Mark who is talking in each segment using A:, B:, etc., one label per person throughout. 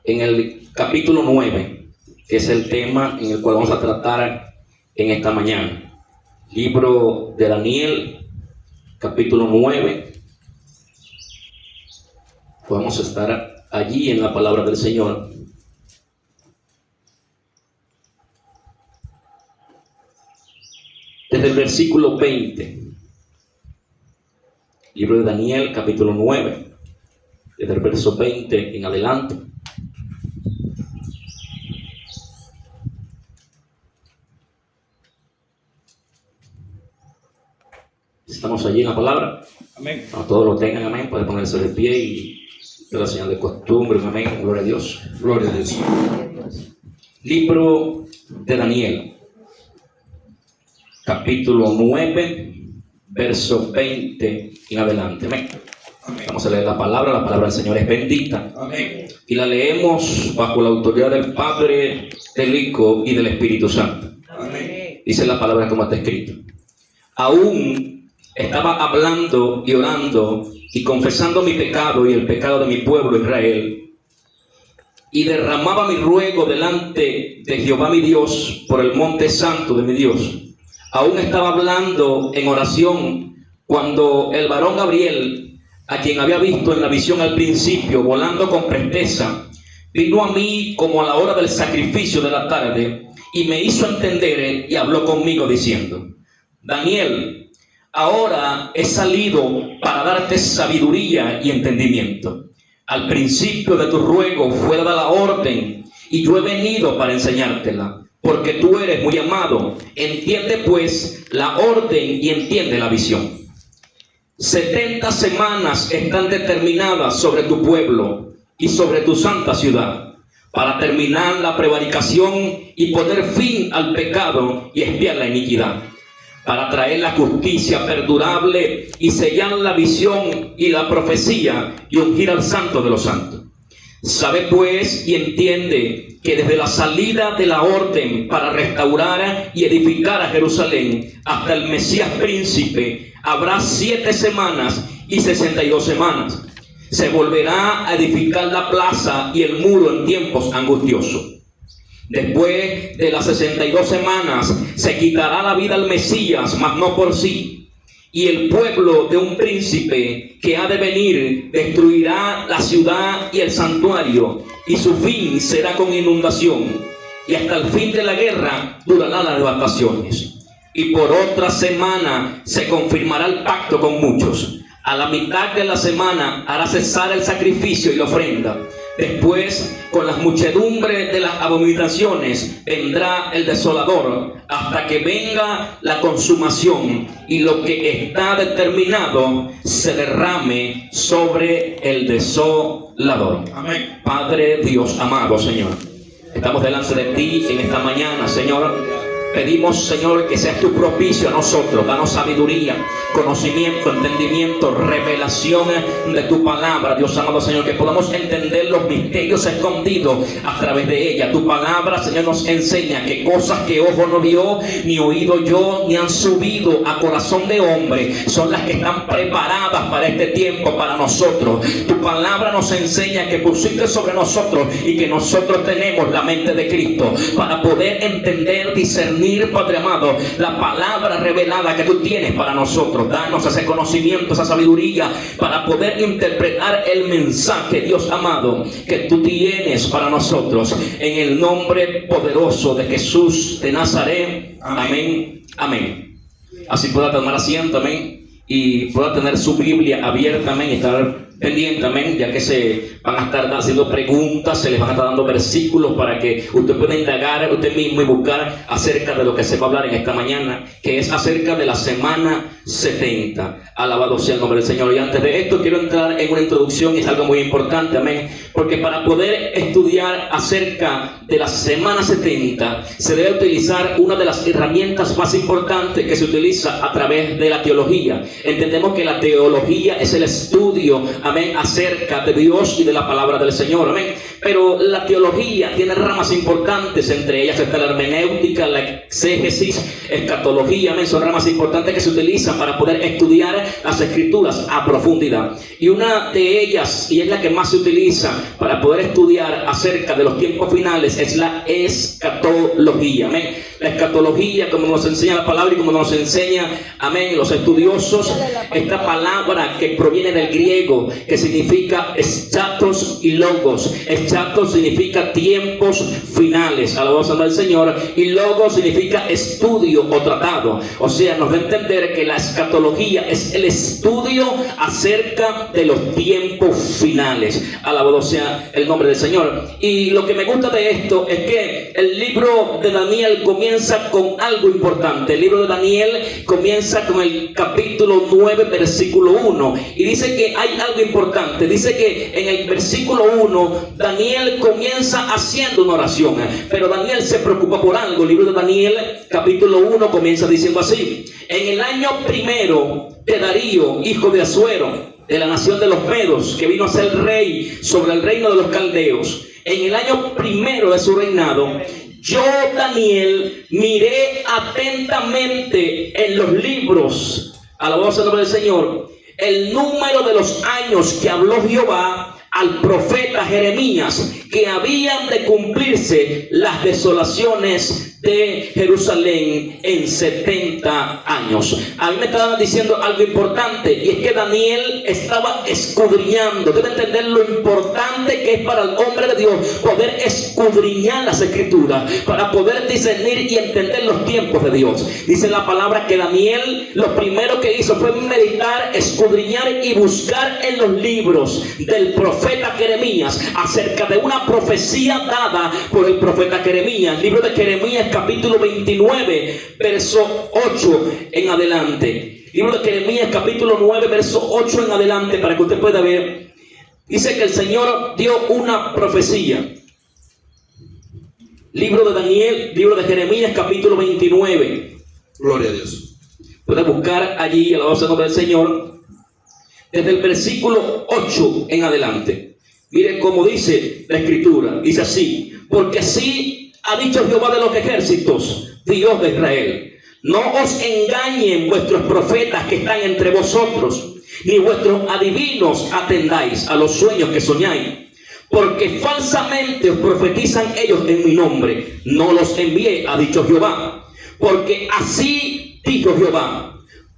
A: en el capítulo 9, que es el tema en el cual vamos a tratar en esta mañana. Libro de Daniel, capítulo 9. Podemos estar allí en la palabra del Señor. Desde el versículo 20. Libro de Daniel, capítulo 9. Desde el verso 20 en adelante. Estamos allí en la palabra.
B: Amén.
A: A todos lo tengan, amén. Pueden ponerse de pie y de la señal de costumbre, amén. Gloria a Dios.
B: Gloria a Dios.
A: Libro de Daniel, capítulo 9, verso 20 en adelante. Amén.
B: Amén.
A: Vamos a leer la palabra del Señor es bendita.
B: Amén.
A: Y la leemos bajo la autoridad del Padre, del Hijo y del Espíritu Santo.
B: Amén.
A: Dice la palabra como está escrito. Aún estaba hablando y orando y confesando mi pecado y el pecado de mi pueblo Israel, y derramaba mi ruego delante de Jehová mi Dios por el monte santo de mi Dios. Aún estaba hablando en oración cuando el varón Gabriel, a quien había visto en la visión al principio volando con presteza, vino a mí como a la hora del sacrificio de la tarde y me hizo entender y habló conmigo diciendo: Daniel, ahora he salido para darte sabiduría y entendimiento. Al principio de tu ruego fue dada la orden y yo he venido para enseñártela, porque tú eres muy amado. Entiende pues la orden y entiende la visión. 70 semanas están determinadas sobre tu pueblo y sobre tu santa ciudad, para terminar la prevaricación y poner fin al pecado y expiar la iniquidad, para traer la justicia perdurable y sellar la visión y la profecía y ungir al santo de los santos. Sabe pues y entiende que desde la salida de la orden para restaurar y edificar a Jerusalén hasta el Mesías príncipe habrá 7 semanas y 62 semanas. Se volverá a edificar la plaza y el muro en tiempos angustiosos. Después de las 62 semanas se quitará la vida al Mesías, mas no por sí. Y el pueblo de un príncipe que ha de venir destruirá la ciudad y el santuario, y su fin será con inundación. Y hasta el fin de la guerra durarán las devastaciones. Y por otra semana se confirmará el pacto con muchos. A la mitad de la semana hará cesar el sacrificio y la ofrenda. Después, con las muchedumbres de las abominaciones, vendrá el desolador, hasta que venga la consumación y lo que está determinado se derrame sobre el desolador.
B: Amén.
A: Padre Dios amado, Señor, estamos delante de ti en esta mañana, Señor. Pedimos, Señor, que seas tu propicio a nosotros. Danos sabiduría, conocimiento, entendimiento, revelación de tu palabra, Dios amado, Señor, que podamos entender los misterios escondidos a través de ella. Tu palabra, Señor, nos enseña que cosas que ojo no vio, ni oído yo, ni han subido a corazón de hombre, son las que están preparadas para este tiempo, para nosotros. Tu palabra nos enseña que pusiste sobre nosotros y que nosotros tenemos la mente de Cristo para poder entender, discernir, Padre amado, la palabra revelada que tú tienes para nosotros. Danos ese conocimiento, esa sabiduría para poder interpretar el mensaje, Dios amado, que tú tienes para nosotros. En el nombre poderoso de Jesús de Nazaret. Amén. Amén. Así pueda tomar asiento, amén, y pueda tener su Biblia abierta, amén, y estar pendiente, amén, ya que se van a estar haciendo preguntas, se les van a estar dando versículos para que usted pueda indagar usted mismo y buscar acerca de lo que se va a hablar en esta mañana, que es acerca de la semana 70. Alabado sea el nombre del Señor. Y antes de esto quiero entrar en una introducción, y es algo muy importante, amén, porque para poder estudiar acerca de la semana 70 se debe utilizar una de las herramientas más importantes que se utiliza a través de la teología. Entendemos que la teología es el estudio, amén, acerca de Dios y de la palabra del Señor, amén. Pero la teología tiene ramas importantes, entre ellas está la hermenéutica, la exégesis, escatología, amén. Son ramas importantes que se utilizan para poder estudiar las escrituras a profundidad. Y una de ellas, y es la que más se utiliza para poder estudiar acerca de los tiempos finales, es la escatología, amén. La escatología, como nos enseña la palabra y como nos enseña, amén, los estudiosos, esta palabra que proviene del griego, que significa eschatos y logos. Eschatos significa tiempos finales, alabanza al Señor, y logos significa estudio o tratado. O sea, nos da a entender que la escatología es el estudio acerca de los tiempos finales. Alabado sea el nombre del Señor. Y lo que me gusta de esto es que el libro de Daniel comienza con algo importante. El libro de Daniel comienza con el capítulo 9, versículo 1. Y dice que hay algo importante. Dice que en el versículo 1, Daniel comienza haciendo una oración. Pero Daniel se preocupa por algo. El libro de Daniel, capítulo 1, comienza diciendo así: en el año primero de Darío, hijo de Asuero, de la nación de los Medos, que vino a ser rey sobre el reino de los caldeos, en el año primero de su reinado, yo, Daniel, miré atentamente en los libros, alabado sea el nombre del Señor, el número de los años que habló Jehová al profeta Jeremías, que habían de cumplirse las desolaciones de Jerusalén en 70 años. A mí me estaban diciendo algo importante, y es que Daniel estaba escudriñando. Debe entender lo importante que es para el hombre de Dios poder escudriñar las escrituras, para poder discernir y entender los tiempos de Dios. Dice la palabra que Daniel lo primero que hizo fue meditar, escudriñar y buscar en los libros del profeta Jeremías acerca de una profecía dada por el profeta Jeremías. Libro de Jeremías, capítulo 29, verso 8 en adelante. Libro de Jeremías, capítulo 9, verso 8 en adelante, para que usted pueda ver. Dice que el Señor dio una profecía. Libro de Daniel, libro de Jeremías, capítulo 29.
B: Gloria a Dios.
A: Puede buscar allí, alabado sea el nombre del Señor, desde el versículo 8 en adelante. Miren cómo dice la escritura. Dice así: porque así ha dicho Jehová de los ejércitos, Dios de Israel: no os engañen vuestros profetas que están entre vosotros, ni vuestros adivinos atendáis a los sueños que soñáis, porque falsamente os profetizan ellos en mi nombre. No los envié, ha dicho Jehová. Porque así dijo Jehová: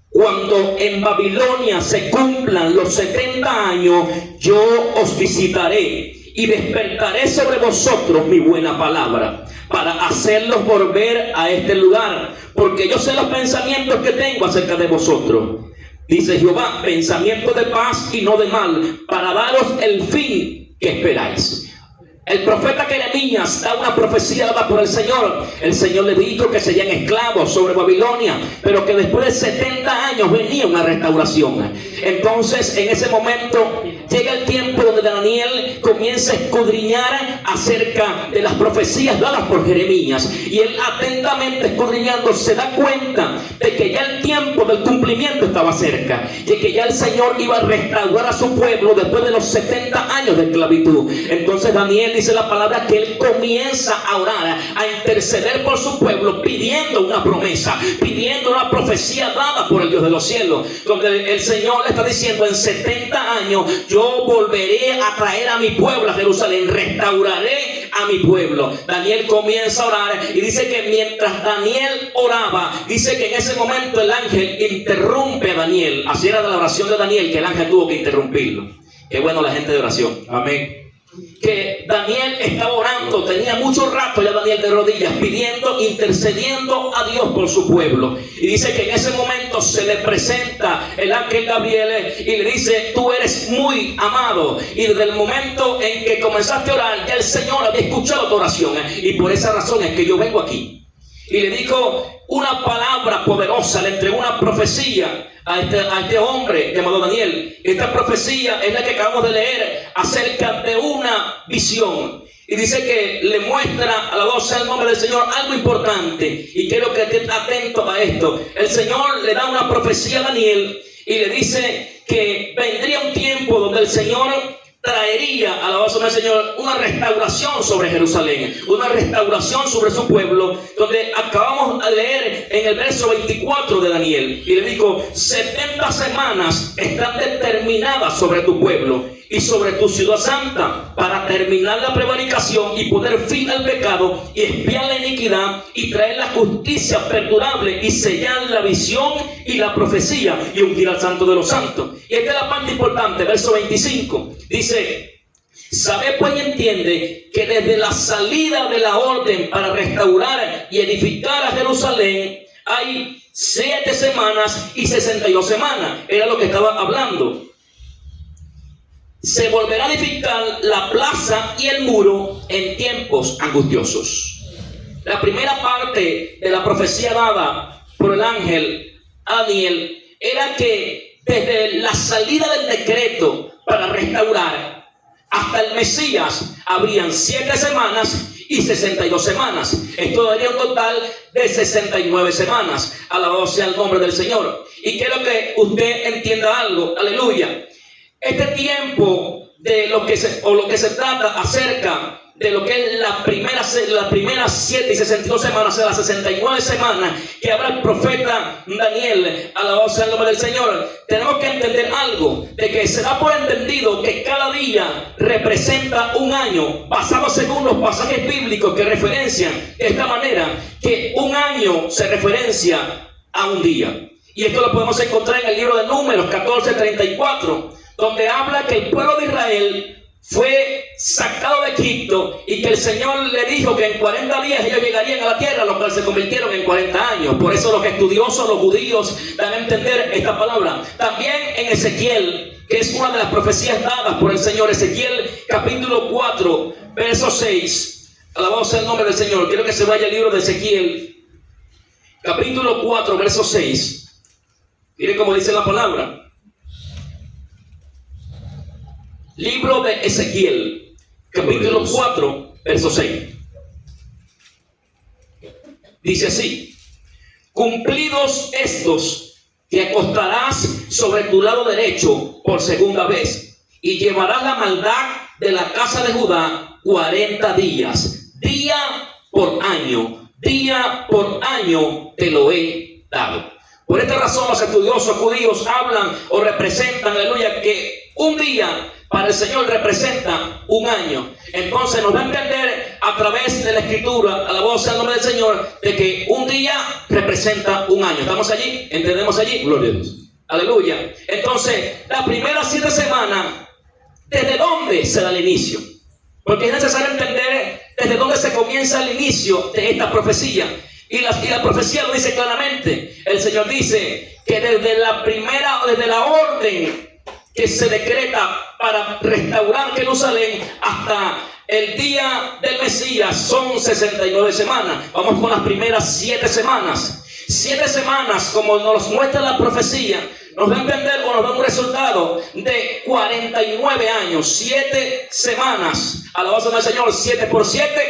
A: cuando en Babilonia se cumplan los 70 años, yo os visitaré y despertaré sobre vosotros mi buena palabra, para hacerlos volver a este lugar, porque yo sé los pensamientos que tengo acerca de vosotros, dice Jehová, pensamientos de paz y no de mal, para daros el fin que esperáis. El profeta Jeremías da una profecía dada por el Señor. El Señor le dijo que serían esclavos sobre Babilonia, pero que después de 70 años venía una restauración. Entonces, en ese momento llega el tiempo donde Daniel comienza a escudriñar acerca de las profecías dadas por Jeremías, y él, atentamente escudriñando, se da cuenta de que ya el tiempo del cumplimiento estaba cerca, de que ya el Señor iba a restaurar a su pueblo después de los 70 años de esclavitud. Entonces Daniel, dice la palabra, que él comienza a orar, a interceder por su pueblo, pidiendo una promesa, pidiendo una profecía dada por el Dios de los cielos, donde el Señor le está diciendo: en 70 años yo volveré a traer a mi pueblo a Jerusalén, restauraré a mi pueblo. Daniel comienza a orar, y dice que mientras Daniel oraba, dice que en ese momento el ángel interrumpe a Daniel. Así era la oración de Daniel, que el ángel tuvo que interrumpirlo. Qué bueno la gente de oración. Amén. Que Daniel estaba orando, tenía mucho rato ya Daniel de rodillas, pidiendo, intercediendo a Dios por su pueblo. Y dice que en ese momento se le presenta el ángel Gabriel y le dice: tú eres muy amado, y desde el momento en que comenzaste a orar, ya el Señor había escuchado tu oración, y por esa razón es que yo vengo aquí. Y le dijo una palabra poderosa, le entregó una profecía a este hombre llamado Daniel. Esta profecía es la que acabamos de leer acerca de una visión. Y dice que le muestra, alabado sea el nombre del Señor, algo importante. Y quiero que estés atento a esto. El Señor le da una profecía a Daniel y le dice que vendría un tiempo donde el Señor traería, alabanza al Señor, una restauración sobre Jerusalén, una restauración sobre su pueblo, donde acabamos de leer en el verso 24 de Daniel, y le dijo: 70 semanas están determinadas sobre tu pueblo y sobre tu ciudad santa, para terminar la prevaricación y poner fin al pecado y expiar la iniquidad y traer la justicia perdurable y sellar la visión y la profecía y ungir al santo de los santos. Y esta es la parte importante, verso 25, dice: sabe pues y entiende que desde la salida de la orden para restaurar y edificar a Jerusalén hay 7 semanas y 62 semanas. Era lo que estaba hablando. Se volverá a edificar la plaza y el muro en tiempos angustiosos. La primera parte de la profecía dada por el ángel a Daniel era que desde la salida del decreto para restaurar hasta el Mesías habrían 7 semanas y 62 semanas. Esto daría un total de 69 semanas. Alabado sea el nombre del Señor. Y quiero que usted entienda algo. Aleluya. Este tiempo de lo que se trata acerca de lo que es las primeras 7 y 62 semanas, o sea, las 69 semanas que habla el profeta Daniel, alabado sea el nombre del Señor, tenemos que entender algo, de que se da por entendido que cada día representa un año, basado según los pasajes bíblicos que referencian de esta manera, que un año se referencia a un día. Y esto lo podemos encontrar en el libro de Números 14:34, donde habla que el pueblo de Israel fue sacado de Egipto y que el Señor le dijo que en 40 días ellos llegarían a la tierra, lo cual se convirtieron en 40 años. Por eso los estudiosos, los judíos, dan a entender esta palabra. También en Ezequiel, que es una de las profecías dadas por el Señor, Ezequiel capítulo 4, verso 6. Alabado sea el nombre del Señor. Quiero que se vaya al libro de Ezequiel, capítulo 4, verso 6. Mire cómo dice la palabra. Libro de Ezequiel, capítulo 4, verso 6. Dice así: cumplidos estos, te acostarás sobre tu lado derecho por segunda vez, y llevarás la maldad de la casa de Judá 40 días, día por año te lo he dado. Por esta razón los estudiosos judíos hablan o representan, aleluya, que un día para el Señor representa un año. Entonces nos va a entender a través de la escritura, a la voz del nombre del Señor, de que un día representa un año. ¿Estamos allí? ¿Entendemos allí? Gloria a Dios. Aleluya. Entonces, las primeras 7 semanas, ¿desde dónde se da el inicio? Porque es necesario entender desde dónde se comienza el inicio de esta profecía. Y la profecía lo dice claramente. El Señor dice que desde la orden que se decreta para restaurar Jerusalén hasta el día del Mesías son 69 semanas. Vamos con las primeras 7 semanas. 7 semanas, como nos muestra la profecía, nos da a entender o nos da un resultado de 49 años. 7 semanas. Alabanza al Señor. 7 por 7,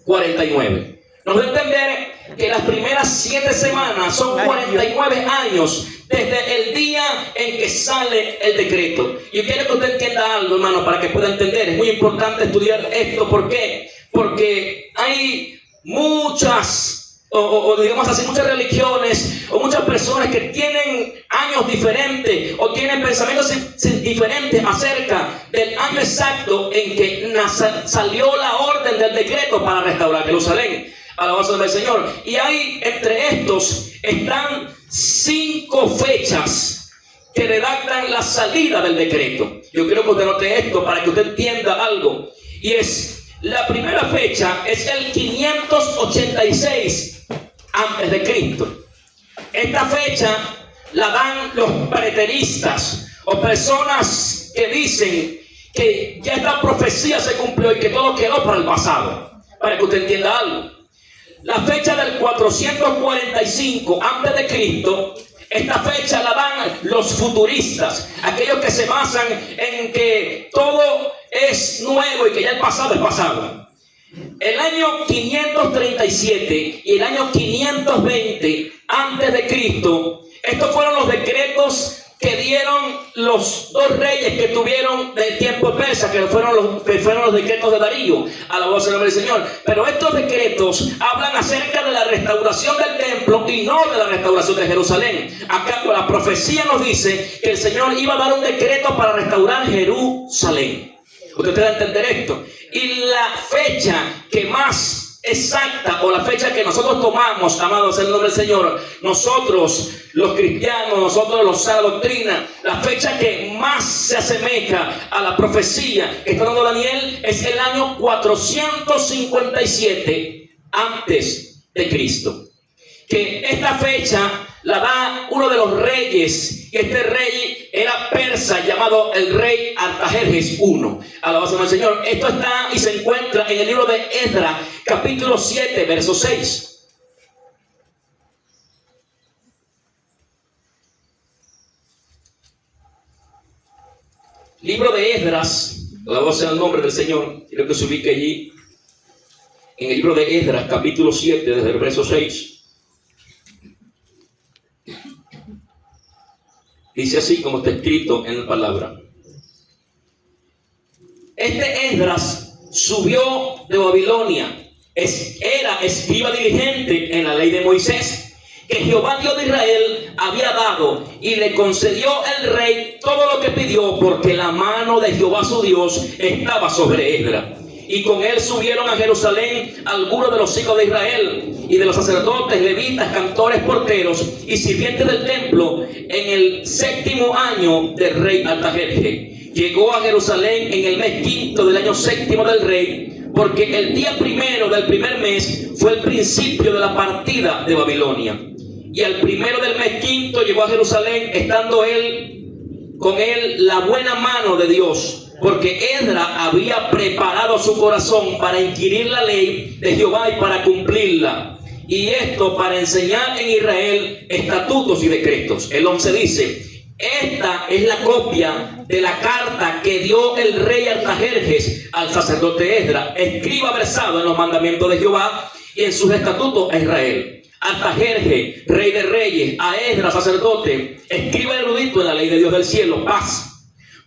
A: 49. Nos da a entender que las primeras 7 semanas son 49 años desde el día en que sale el decreto. Y quiero que usted entienda algo, hermano, para que pueda entender. Es muy importante estudiar esto. ¿Por qué? Porque hay muchas, o digamos así, muchas religiones o muchas personas que tienen años diferentes o tienen pensamientos diferentes acerca del año exacto en que salió la orden del decreto para restaurar Jerusalén. Alabanza del Señor. Y hay entre estos están 5 fechas que redactan la salida del decreto. Yo quiero que usted note esto para que usted entienda algo. Y es, la primera fecha es el 586 antes de Cristo. Esta fecha la dan los preteristas o personas que dicen que ya esta profecía se cumplió y que todo quedó para el pasado. Para que usted entienda algo. La fecha del 445 antes de Cristo, esta fecha la dan los futuristas, aquellos que se basan en que todo es nuevo y que ya el pasado es pasado. El año 537 y el año 520 antes de Cristo, estos fueron los decretos que dieron los dos reyes que tuvieron del tiempo persa, que fueron los decretos de Darío. Alabado sea el nombre del Señor. Pero estos decretos hablan acerca de la restauración del templo y no de la restauración de Jerusalén. Acá la profecía nos dice que el Señor iba a dar un decreto para restaurar Jerusalén. Usted debe entender esto. Y la fecha que más exacta, o la fecha que nosotros tomamos, amados en el nombre del Señor, nosotros los cristianos, nosotros los sana doctrina, la fecha que más se asemeja a la profecía que está dando Daniel es el año 457 antes de Cristo. Que esta fecha la da uno de los reyes, y este rey era persa, llamado el rey Artajerjes I. Alabado sea el Señor. Esto está y se encuentra en el libro de Esdras, capítulo 7, verso 6. Libro de Esdras, alabado sea el nombre del Señor. Quiero que se ubique allí, en el libro de Esdras, capítulo 7, desde el verso 6. Dice así como está escrito en la palabra. Este Esdras subió de Babilonia. Era escriba diligente en la ley de Moisés, que Jehová Dios de Israel había dado, y le concedió el rey todo lo que pidió, porque la mano de Jehová su Dios estaba sobre Esdras. Y con él subieron a Jerusalén algunos de los hijos de Israel y de los sacerdotes, levitas, cantores, porteros y sirvientes del templo en el 7º año del rey Artajerjes. Llegó a Jerusalén en el mes 5 del año 7 del rey, porque el día 1 del primer mes fue el principio de la partida de Babilonia. Y al 1 del mes 5 llegó a Jerusalén, estando con él la buena mano de Dios, porque Esdras había preparado su corazón para inquirir la ley de Jehová y para cumplirla, y esto para enseñar en Israel estatutos y decretos. El 11 dice: esta es la copia de la carta que dio el rey Artajerjes al sacerdote Esdras, escriba versado en los mandamientos de Jehová y en sus estatutos a Israel. Artajerjes, rey de reyes, a Esdras, sacerdote, escriba erudito en la ley de Dios del cielo, paz.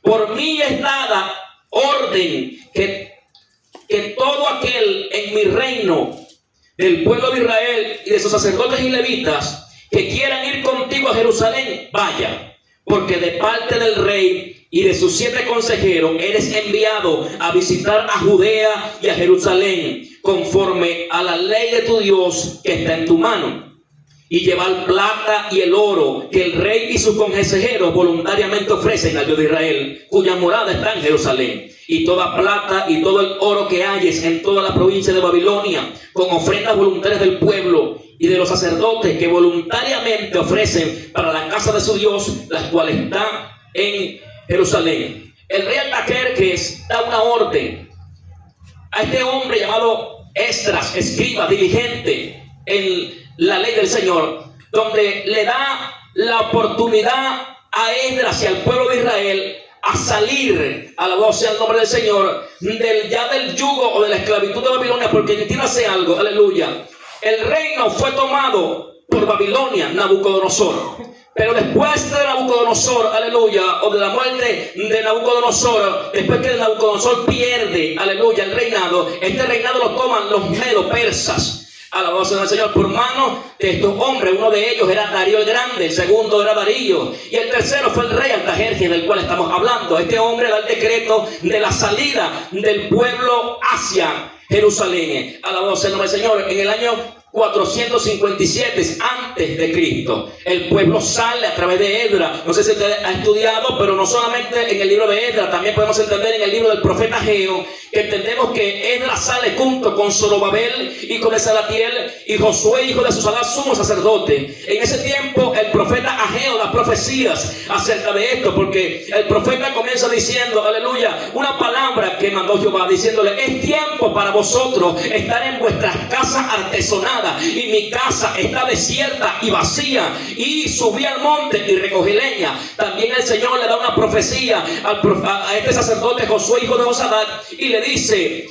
A: Por mí es dada orden que todo aquel en mi reino, del pueblo de Israel y de sus sacerdotes y levitas, que quieran ir contigo a Jerusalén, vaya. Porque de parte del rey y de sus 7 consejeros eres enviado a visitar a Judea y a Jerusalén, conforme a la ley de tu Dios que está en tu mano, y llevar plata y el oro que el rey y sus consejeros voluntariamente ofrecen al Dios de Israel, cuya morada está en Jerusalén. Y toda plata y todo el oro que halles en toda la provincia de Babilonia, con ofrendas voluntarias del pueblo y de los sacerdotes que voluntariamente ofrecen para la casa de su Dios, las cuales están en Jerusalén. El rey Artajerjes da una orden a este hombre llamado Esdras, escriba diligente en la ley del Señor, donde le da la oportunidad a Esdras y al pueblo de Israel a salir, alabado sea el nombre del Señor, del yugo o de la esclavitud de Babilonia. Porque entiéndase algo, aleluya, el reino fue tomado por Babilonia, Nabucodonosor. Pero después de Nabucodonosor, aleluya, o de la muerte de Nabucodonosor, después que Nabucodonosor pierde, aleluya, el reinado, este reinado lo toman los medo persas. Alabado sea el Señor, por mano de estos hombres. Uno de ellos era Darío el Grande, el segundo era Darío, y el tercero fue el rey Artajerjes, del cual estamos hablando. Este hombre da el decreto de la salida del pueblo hacia Jerusalén. Alabado sea el nombre del Señor. En el año 457 antes de Cristo, el pueblo sale a través de Esdras. No sé si usted ha estudiado, pero no solamente en el libro de Esdras, también podemos entender en el libro del profeta Ageo, que entendemos que Esdras sale junto con Zorobabel y con Salatiel y Josué, hijo de Susala, sumo sacerdote. En ese tiempo el profeta Ageo da profecías acerca de esto, porque el profeta comienza diciendo, aleluya, una palabra que mandó Jehová, diciéndole: es tiempo para vosotros estar en vuestras casas artesonadas, y mi casa está desierta y vacía. Y subí al monte y recogí leña. También el Señor le da una profecía a este sacerdote Josué, hijo de Josadak, y le dice: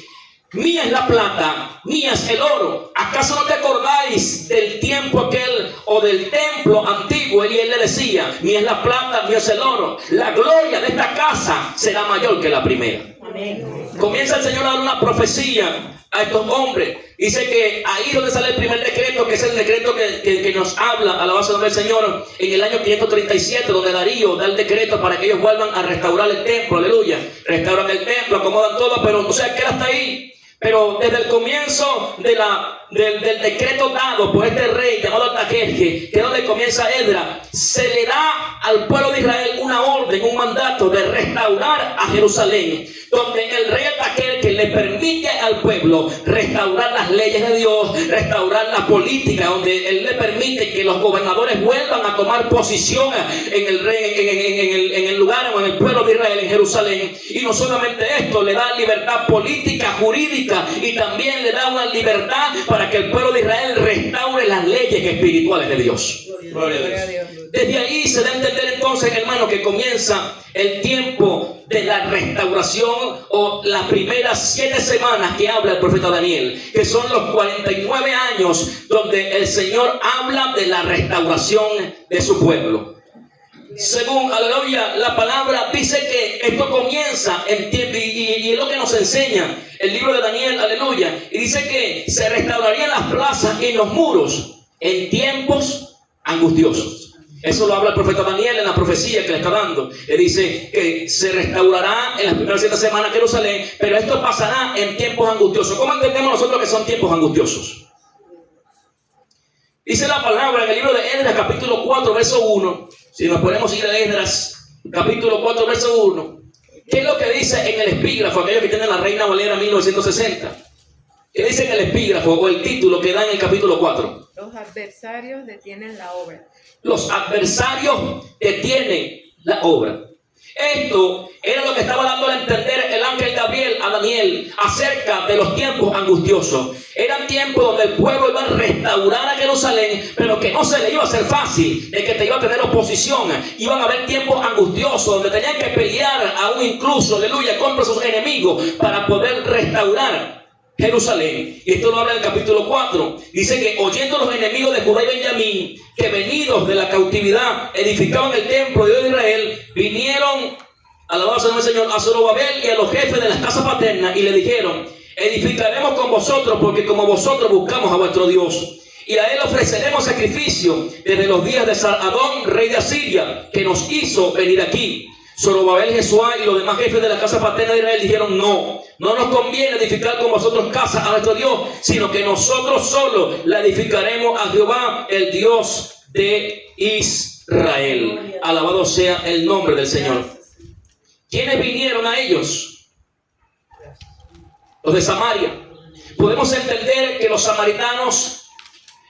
A: Mía es la plata, mía es el oro. ¿Acaso no te acordáis del tiempo aquel o del templo antiguo? Y él le decía, mía es la plata, mío es el oro. La gloria de esta casa será mayor que la primera. Amén. Comienza el Señor a dar una profecía a estos hombres. Dice que ahí donde sale el primer decreto, que es el decreto que nos habla a la base del Señor, en el año 537, donde Darío da el decreto para que ellos vuelvan a restaurar el templo. Aleluya. Restauran el templo, acomodan todo, pero o sea, queda hasta ahí. Pero desde el comienzo del decreto dado por este rey llamado Artajerjes, que es donde comienza Esdras, se le da al pueblo de Israel una orden, un mandato de restaurar a Jerusalén, donde el rey Artajerjes le permite al pueblo restaurar las leyes de Dios, restaurar la política, donde él le permite que los gobernadores vuelvan a tomar posición en el lugar o en el pueblo de Israel, en Jerusalén. Y no solamente esto, le da libertad política, jurídica, y también le da una libertad para que el pueblo de Israel restaure las leyes espirituales de Dios. Gloria a Dios. Desde ahí se da a entender entonces, hermano, que comienza el tiempo de la restauración, o las primeras 7 semanas que habla el profeta Daniel, que son los 49 años donde el Señor habla de la restauración de su pueblo. Según, aleluya, la palabra dice que esto comienza en tiempo, y es lo que nos enseña el libro de Daniel, aleluya, y dice que se restaurarían las plazas y los muros en tiempos angustiosos. Eso lo habla el profeta Daniel en la profecía que le está dando. Le dice que se restaurará en las primeras 7 semanas Jerusalén, pero esto pasará en tiempos angustiosos. ¿Cómo entendemos nosotros que son tiempos angustiosos? Dice la palabra en el libro de Esdras, capítulo 4, verso 1. Si nos podemos ir a Esdras, capítulo 4, verso 1. ¿Qué es lo que dice en el epígrafo? Aquellos que tienen la Reina Valera 1960. ¿Qué dice en el epígrafo o el título que da en el capítulo 4?
B: Los adversarios detienen la obra.
A: Los adversarios detienen la obra. Esto era lo que estaba dando a entender el ángel Gabriel a Daniel acerca de los tiempos angustiosos. Eran tiempos donde el pueblo iba a restaurar a Jerusalén, pero que no se le iba a hacer fácil, de que te iba a tener oposición. Iban a haber tiempos angustiosos donde tenían que pelear aún incluso, aleluya, contra sus enemigos para poder restaurar Jerusalén. Y esto lo habla en el capítulo 4. Dice que oyendo los enemigos de Judá y Benjamín, que venidos de la cautividad edificaban el templo de Dios de Israel, vinieron, alabado sea el Señor, a Zorobabel y a los jefes de las casas paternas, y le dijeron: edificaremos con vosotros, porque como vosotros buscamos a vuestro Dios, y a él ofreceremos sacrificio desde los días de Sarhadón, rey de Asiria, que nos hizo venir aquí. Zorobabel, Jesuá y los demás jefes de la casa paterna de Israel dijeron: no nos conviene edificar con vosotros casa a nuestro Dios, sino que nosotros solo la edificaremos a Jehová, el Dios de Israel. Alabado sea el nombre del Señor. ¿Quiénes vinieron a ellos? Los de Samaria. Podemos entender que los samaritanos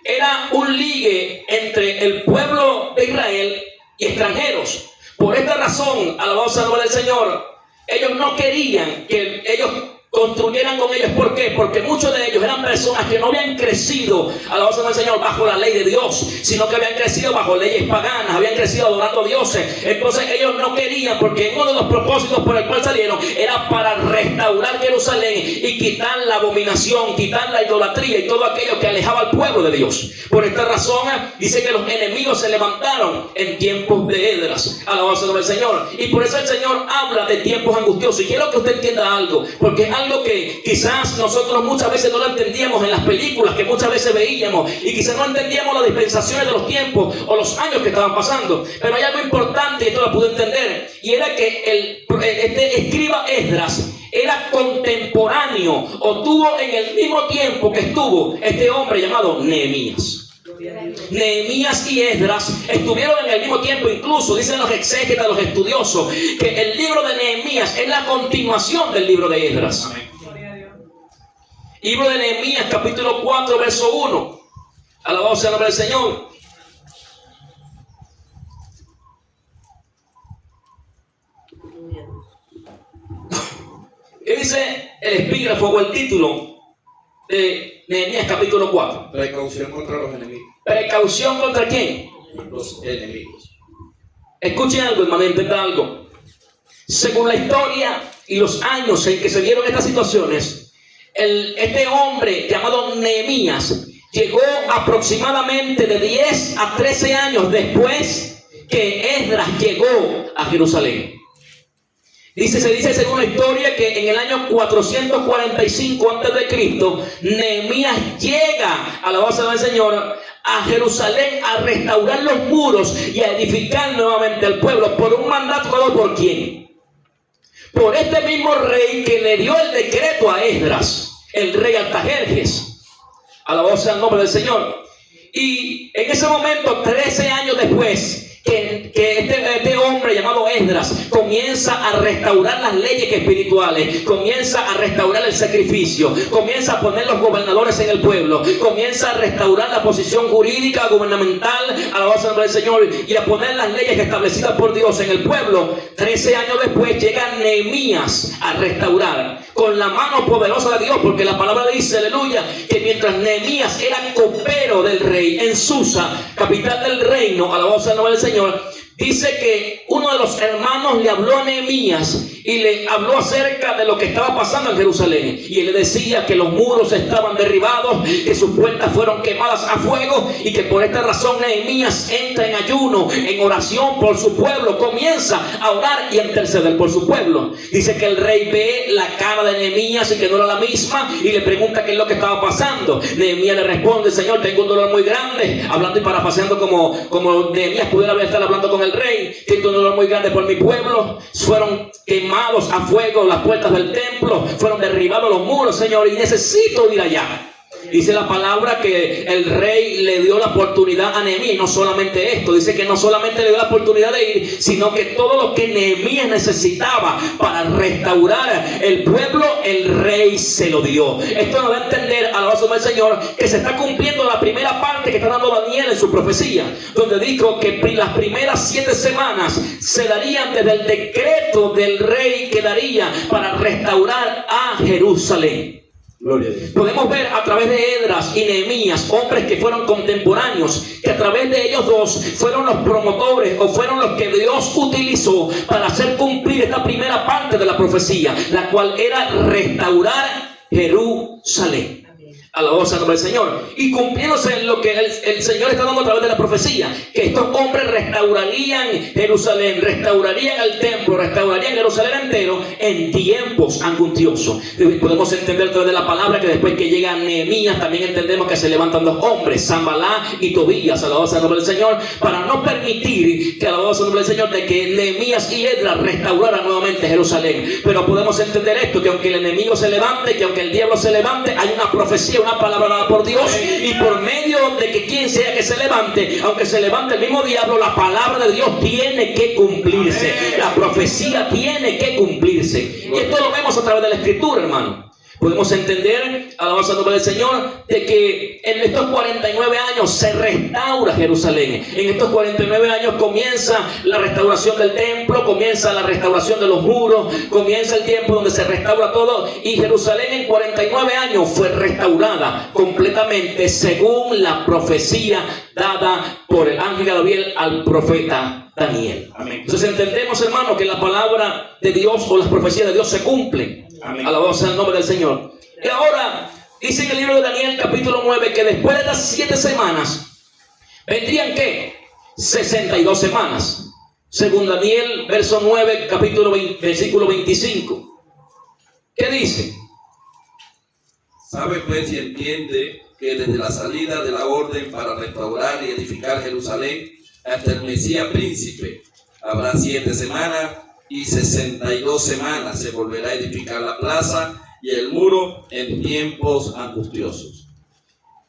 A: era un ligue entre el pueblo de Israel y extranjeros. Por esta razón, alabado sea el nombre del Señor, ellos no querían que ellos construyeran con ellos. ¿Por qué? Porque muchos de ellos eran personas que no habían crecido, alabado sea el Señor, bajo la ley de Dios, sino que habían crecido bajo leyes paganas, habían crecido adorando a dioses. Entonces ellos no querían, porque uno de los propósitos por el cual salieron era para restaurar Jerusalén y quitar la abominación, quitar la idolatría y todo aquello que alejaba al pueblo de Dios. Por esta razón dice que los enemigos se levantaron en tiempos de Esdras, alabado sea el nombre del Señor. Y por eso el Señor habla de tiempos angustiosos. Y quiero que usted entienda algo, porque es algo que quizás nosotros muchas veces no lo entendíamos en las películas que muchas veces veíamos, y quizás no entendíamos las dispensaciones de los tiempos o los años que estaban pasando. Pero hay algo importante, y esto lo pude entender, y era que este escriba Esdras era contemporáneo, o tuvo en el mismo tiempo que estuvo este hombre llamado Nehemías. Nehemías y Esdras estuvieron en el mismo tiempo. Incluso dicen los exégetas, los estudiosos, que el libro de Nehemías es la continuación del libro de Esdras. Libro de Nehemías, capítulo 4, verso 1. Alabado sea el nombre del Señor. ¿Qué dice el epígrafo o el título de Nehemías capítulo 4?
C: Precaución contra los enemigos.
A: ¿Precaución contra quién?
C: Los enemigos.
A: Escuchen algo, hermano, entiendan algo. Según la historia y los años en que se dieron estas situaciones, este hombre llamado Nehemías llegó aproximadamente de 10 a 13 años después que Esdras llegó a Jerusalén. Se dice según la historia que en el año 445 a.C., Nehemías llega a la base del Señor a Jerusalén a restaurar los muros y a edificar nuevamente al pueblo. ¿Por un mandato dado por quién? Por este mismo rey que le dio el decreto a Esdras, el rey Artajerjes. Alabado sea el nombre del Señor. Y en ese momento, 13 años después, que este hombre llamado Esdras comienza a restaurar las leyes espirituales, comienza a restaurar el sacrificio, comienza a poner los gobernadores en el pueblo, comienza a restaurar la posición jurídica, gubernamental, alabado sea el nombre del Señor, y a poner las leyes establecidas por Dios en el pueblo. 13 años después llega Nehemías a restaurar con la mano poderosa de Dios, porque la palabra dice, aleluya, que mientras Nehemías era copero del rey en Susa, capital del reino, alabado sea el nombre del Señor, dice que uno de los hermanos le habló a Nehemías y le habló acerca de lo que estaba pasando en Jerusalén, y él le decía que los muros estaban derribados, que sus puertas fueron quemadas a fuego, y que por esta razón Nehemías entra en ayuno, en oración por su pueblo, comienza a orar y a interceder por su pueblo. Dice que el rey ve la cara de Nehemías y que no era la misma, y le pregunta qué es lo que estaba pasando. Nehemías le responde: Señor, tengo un dolor muy grande, hablando y parafaseando como Nehemías pudiera estar hablando con el rey. Tengo un dolor muy grande por mi pueblo, fueron quemados a fuego las puertas del templo, fueron derribados los muros, Señor, y necesito ir allá. Dice la palabra que el rey le dio la oportunidad a Nehemías, y no solamente esto, dice que no solamente le dio la oportunidad de ir, sino que todo lo que Nehemías necesitaba para restaurar el pueblo, el rey se lo dio. Esto nos da a entender, alabado sea el Señor, que se está cumpliendo la primera parte que está dando Daniel en su profecía, donde dijo que las primeras 7 semanas se darían desde el decreto del rey que daría para restaurar a Jerusalén.
C: Gloria a Dios.
A: Podemos ver a través de Esdras y Nehemías, hombres que fueron contemporáneos, que a través de ellos dos fueron los promotores o fueron los que Dios utilizó para hacer cumplir esta primera parte de la profecía, la cual era restaurar Jerusalén. Alabado sea el nombre del Señor. Y cumpliéndose lo que el Señor está dando a través de la profecía, que estos hombres restaurarían Jerusalén, restaurarían el templo, restaurarían Jerusalén entero en tiempos angustiosos. Podemos entender a través de la palabra que después que llega Nehemías, también entendemos que se levantan 2 hombres, Sanballat y Tobías, alabado sea el nombre del Señor, para no permitir que, alabado sea el nombre del Señor, de que Nehemías y Esdras restauraran nuevamente Jerusalén. Pero podemos entender esto, que aunque el enemigo se levante, que aunque el diablo se levante, hay una profecía, una palabra dada por Dios, y por medio de que quien sea que se levante, aunque se levante el mismo diablo, la palabra de Dios tiene que cumplirse. La profecía tiene que cumplirse, y esto lo vemos a través de la Escritura, hermano. Podemos entender, alabanza al nombre del Señor, de que en estos 49 años se restaura Jerusalén. En estos 49 años comienza la restauración del templo, comienza la restauración de los muros, comienza el tiempo donde se restaura todo, y Jerusalén en 49 años fue restaurada completamente según la profecía dada por el ángel Gabriel al profeta Daniel.
C: Amén.
A: Entonces entendemos, hermano, que la palabra de Dios o las profecías de Dios se cumplen.
C: Amén.
A: Alabado sea el nombre del Señor. Y ahora dice en el libro de Daniel capítulo 9 que después de las 7 semanas vendrían ¿qué? 62 semanas. Según Daniel verso 9 capítulo 20, versículo 25. ¿Qué dice?
C: Sabe pues y entiende que desde la salida de la orden para restaurar y edificar Jerusalén hasta el Mesías príncipe habrá 7 semanas, y 62 semanas se volverá a edificar la plaza y el muro en tiempos angustiosos.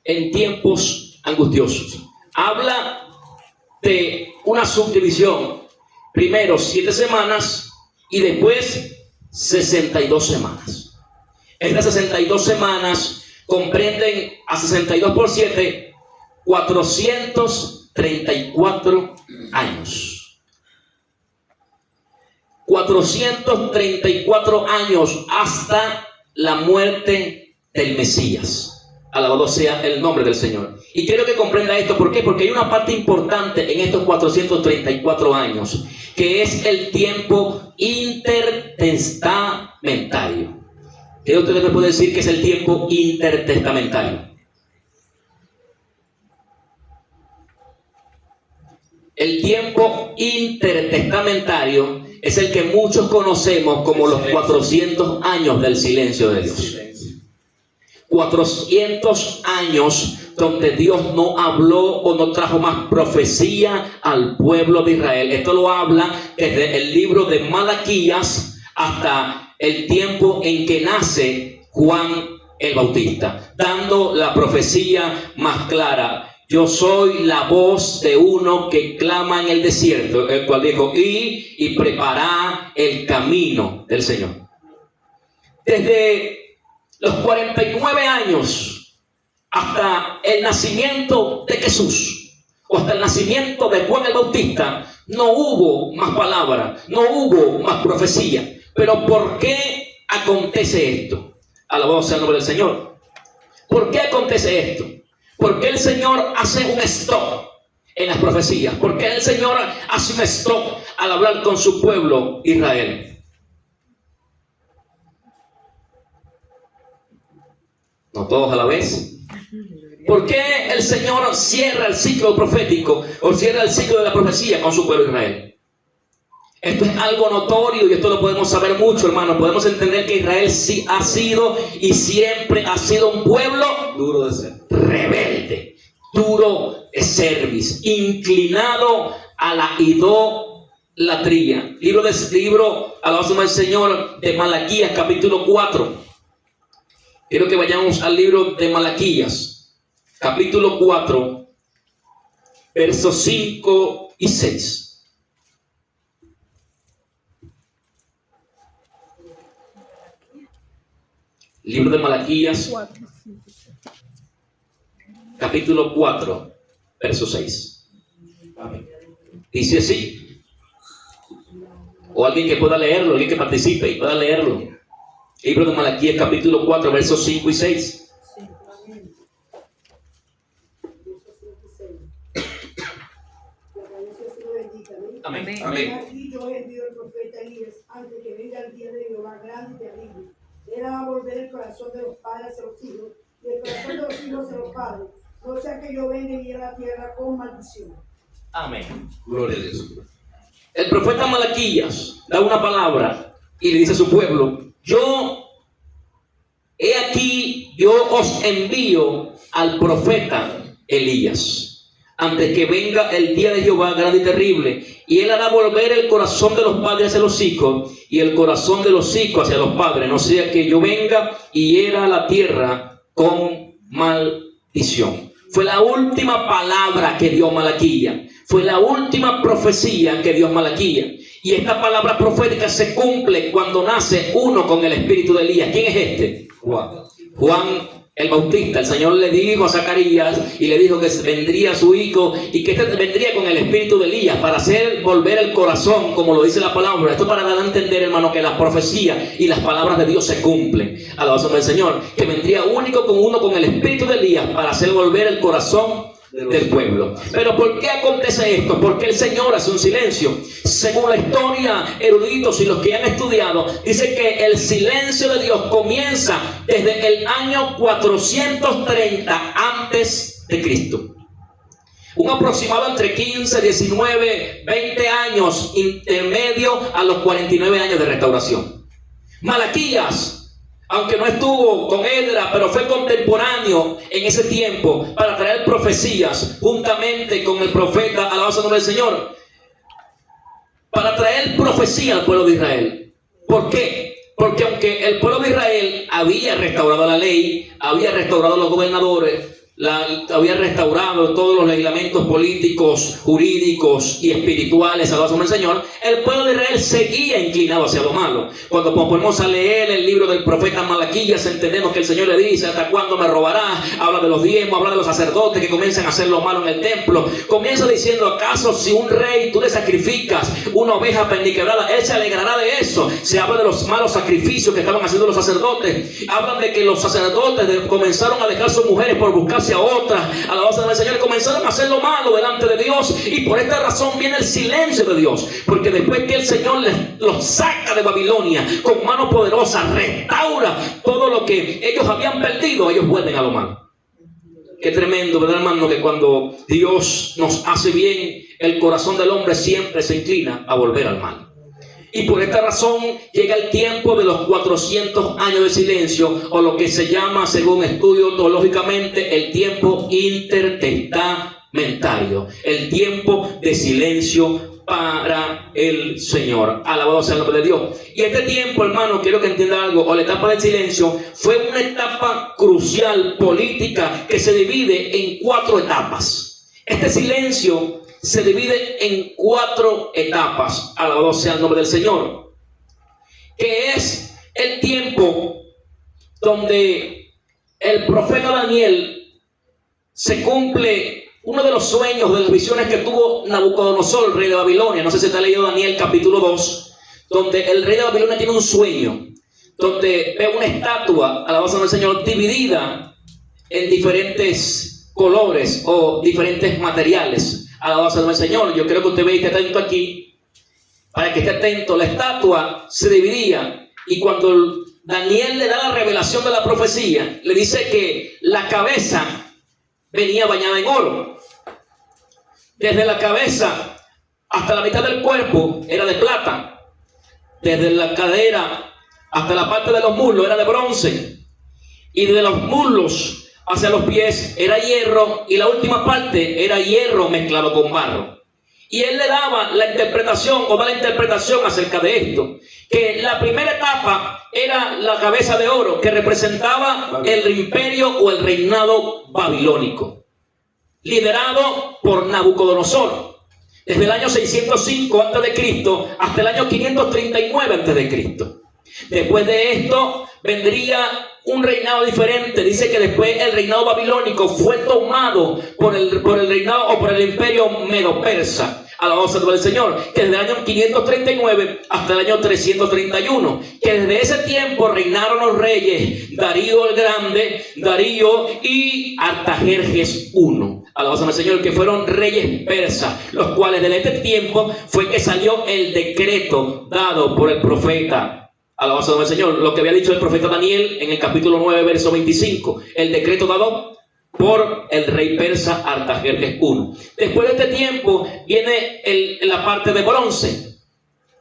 A: En tiempos angustiosos. Habla de una subdivisión. Primero 7 semanas y después 62 semanas. Estas 62 semanas comprenden a 62 por 7, 434 años. 434 años hasta la muerte del Mesías. Alabado sea el nombre del Señor. Y quiero que comprenda esto. ¿Por qué? Porque hay una parte importante en estos 434 años, que es el tiempo intertestamentario. ¿Qué ustedes me pueden decir que es el tiempo intertestamentario? El tiempo intertestamentario es el que muchos conocemos como los 400 años del silencio de Dios. 400 años donde Dios no habló o no trajo más profecía al pueblo de Israel. Esto lo habla desde el libro de Malaquías hasta el tiempo en que nace Juan el Bautista, dando la profecía más clara. Yo soy la voz de uno que clama en el desierto, el cual dijo, y preparad el camino del Señor. Desde los 49 años hasta el nacimiento de Jesús, o hasta el nacimiento de Juan el Bautista, no hubo más palabra, no hubo más profecía. Pero ¿por qué acontece esto? Alabado sea el nombre del Señor. ¿Por qué acontece esto? ¿Por qué el Señor hace un stop en las profecías? ¿Por qué el Señor hace un stop al hablar con su pueblo Israel? No todos a la vez. ¿Por qué el Señor cierra el ciclo profético o cierra el ciclo de la profecía con su pueblo Israel? Esto es algo notorio y esto lo podemos saber mucho, hermano. Podemos entender que Israel sí ha sido y siempre ha sido un pueblo
C: duro de ser,
A: rebelde, duro de cerviz, inclinado a la idolatría. Libro, alabado del Señor, de Malaquías, capítulo 4. Quiero que vayamos al libro de Malaquías, capítulo 4, versos 5 y 6. Libro de Malaquías, capítulo 4, verso 6. Dice así. O alguien que pueda leerlo, alguien que participe y pueda leerlo. Libro de Malaquías, capítulo 4, versos 5 y 6. Amén.
C: Amén.
D: Aquí yo envío el profeta Elías antes que venga el día de Jehová grande y terrible. Él va a volver el corazón de los padres hacia los hijos y el corazón de los hijos hacia los padres. No sea que yo venga y hiera la tierra con maldición.
A: Amén.
C: Gloria a Dios.
A: El profeta Malaquías da una palabra y le dice a su pueblo: he aquí, yo os envío al profeta Elías, antes que venga el día de Jehová grande y terrible, y él hará volver el corazón de los padres hacia los hijos, y el corazón de los hijos hacia los padres, no sea que yo venga y hiera la tierra con maldición. Fue la última palabra que dio Malaquías, fue la última profecía que dio Malaquías, y esta palabra profética se cumple cuando nace uno con el espíritu de Elías. ¿Quién es este? Juan el Bautista. El Señor le dijo a Zacarías y le dijo que vendría su hijo y que este vendría con el espíritu de Elías para hacer volver el corazón, como lo dice la palabra. Esto para dar a entender, hermano, que las profecías y las palabras de Dios se cumplen. Alabado sea el Señor, que vendría único con uno con el espíritu de Elías para hacer volver el corazón del pueblo. Pero ¿por qué acontece esto? Porque el Señor hace un silencio. Según la historia, eruditos y los que han estudiado, dice que el silencio de Dios comienza desde el año 430 antes de Cristo. Un aproximado entre 15, 19, 20 años intermedio a los 49 años de restauración. Malaquías, aunque no estuvo con Edra, pero fue contemporáneo en ese tiempo para traer profecías juntamente con el profeta, alabado sea el nombre del Señor, para traer profecía al pueblo de Israel. ¿Por qué? Porque aunque el pueblo de Israel había restaurado la ley, había restaurado los gobernadores, había restaurado todos los reglamentos políticos, jurídicos y espirituales, alabado sea el Señor, el pueblo de Israel seguía inclinado hacia lo malo. Cuando ponemos a leer el libro del profeta Malaquías, entendemos que el Señor le dice: ¿hasta cuándo me robarás? Habla de los diezmos, habla de los sacerdotes que comienzan a hacer lo malo en el templo. Comienza diciendo: ¿acaso si un rey tú le sacrificas una oveja perniquebrada, él se alegrará de eso? Se habla de los malos sacrificios que estaban haciendo los sacerdotes. Hablan de que los sacerdotes comenzaron a dejar sus mujeres por buscar hacia otra. Alabanza del Señor. Comenzaron a hacer lo malo delante de Dios. Y por esta razón viene el silencio de Dios. Porque después que el Señor los saca de Babilonia con mano poderosa, restaura todo lo que ellos habían perdido, ellos vuelven a lo malo. Qué tremendo, ¿verdad, hermano? Que cuando Dios nos hace bien, el corazón del hombre siempre se inclina a volver al mal. Y por esta razón llega el tiempo de los 400 años de silencio, o lo que se llama, según estudio teológicamente, el tiempo intertestamentario, el tiempo de silencio para el Señor. Alabado sea el nombre de Dios. Y este tiempo, hermano, quiero que entienda algo, o la etapa del silencio, fue una etapa crucial, política, que se divide en 4 etapas. Este silencio se divide en 4 etapas. Alabado sea el nombre del Señor. Que es el tiempo donde el profeta Daniel se cumple uno de los sueños, de las visiones que tuvo Nabucodonosor, el rey de Babilonia. No sé si te ha leído Daniel capítulo 2, donde el rey de Babilonia tiene un sueño, donde ve una estatua, alabanza al Señor, dividida en diferentes colores o diferentes materiales. Alabanza al Señor. Yo creo que usted ve y esté atento aquí, para que esté atento. La estatua se dividía, y cuando Daniel le da la revelación de la profecía, le dice que la cabeza venía bañada en oro. Desde la cabeza hasta la mitad del cuerpo era de plata. Desde la cadera hasta la parte de los muslos era de bronce. Y de los muslos hacia los pies era hierro. Y la última parte era hierro mezclado con barro. Y él le daba la interpretación, o da la interpretación acerca de esto, que la primera etapa era la cabeza de oro, que representaba el imperio o el reinado babilónico, liderado por Nabucodonosor, desde el año 605 a.C. hasta el año 539 a.C. Después de esto vendría un reinado diferente. Dice que después el reinado babilónico fue tomado por el reinado o por el imperio medo-persa. Alabanza del Señor, que desde el año 539 hasta el año 331, que desde ese tiempo reinaron los reyes Darío el Grande, Darío y Artajerjes I. Alabanza del Señor, que fueron reyes persas, los cuales desde este tiempo fue que salió el decreto dado por el profeta. Alabanza del Señor, lo que había dicho el profeta Daniel en el capítulo 9, verso 25, el decreto dado por el rey persa Artajerjes I. Después de este tiempo viene la parte de bronce,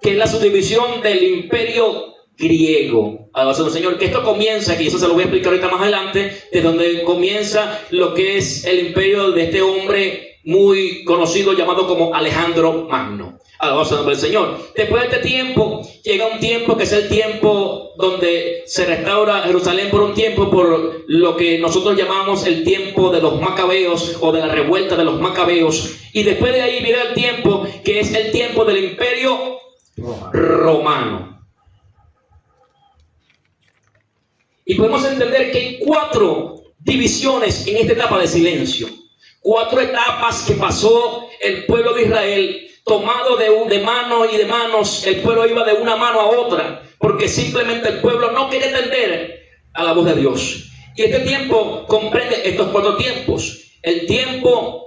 A: que es la subdivisión del imperio griego. Alabanza al Señor, que esto comienza, que eso se lo voy a explicar ahorita más adelante, de donde comienza lo que es el imperio de este hombre muy conocido llamado como Alejandro Magno. Alabanza al Señor. Después de este tiempo llega un tiempo que es el tiempo donde se restaura Jerusalén por un tiempo, por lo que nosotros llamamos el tiempo de los macabeos o de la revuelta de los macabeos. Y después de ahí viene el tiempo que es el tiempo del imperio romano. Y podemos entender que hay 4 divisiones en esta etapa de silencio. 4 etapas que pasó el pueblo de Israel, tomado de mano y de manos. El pueblo iba de una mano a otra, porque simplemente el pueblo no quería atender a la voz de Dios. Y este tiempo comprende estos 4 tiempos. El tiempo,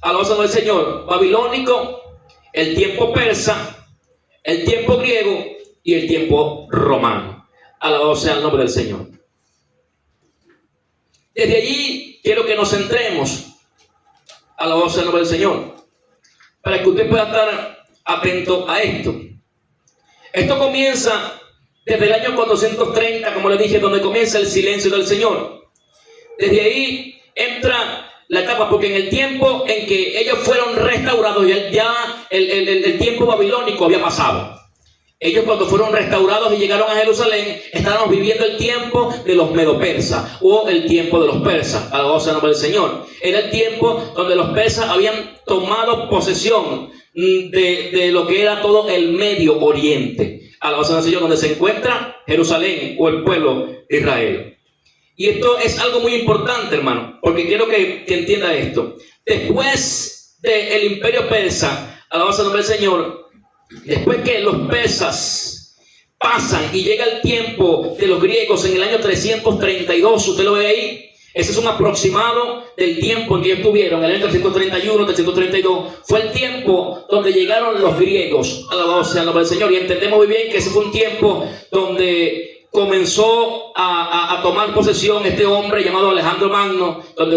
A: alabanza del Señor, babilónico, el tiempo persa, el tiempo griego y el tiempo romano. Alabado sea el nombre del Señor. Desde allí quiero que nos centremos, alabado sea el nombre del Señor, para que usted pueda estar atento a esto. Esto comienza desde el año 430, como le dije, donde comienza el silencio del Señor. Desde ahí entra la etapa, porque en el tiempo en que ellos fueron restaurados, ya el tiempo babilónico había pasado. Ellos, cuando fueron restaurados y llegaron a Jerusalén, estábamos viviendo el tiempo de los medo-persas, o el tiempo de los persas. Alabado sea el nombre del Señor. Era el tiempo donde los persas habían tomado posesión de lo que era todo el Medio Oriente. Alabado sea el Señor, donde se encuentra Jerusalén o el pueblo de Israel. Y esto es algo muy importante, hermano, porque quiero que entienda esto. Después del imperio persa, alabado sea el nombre del Señor, después que los persas pasan y llega el tiempo de los griegos en el año 332, usted lo ve ahí, Ese es un aproximado del tiempo en que ellos tuvieron, el año 331, 332. Fue el tiempo donde llegaron los griegos. Alabado sea el nombre del Señor. Y entendemos muy bien que ese fue un tiempo donde comenzó a tomar posesión este hombre llamado Alejandro Magno, donde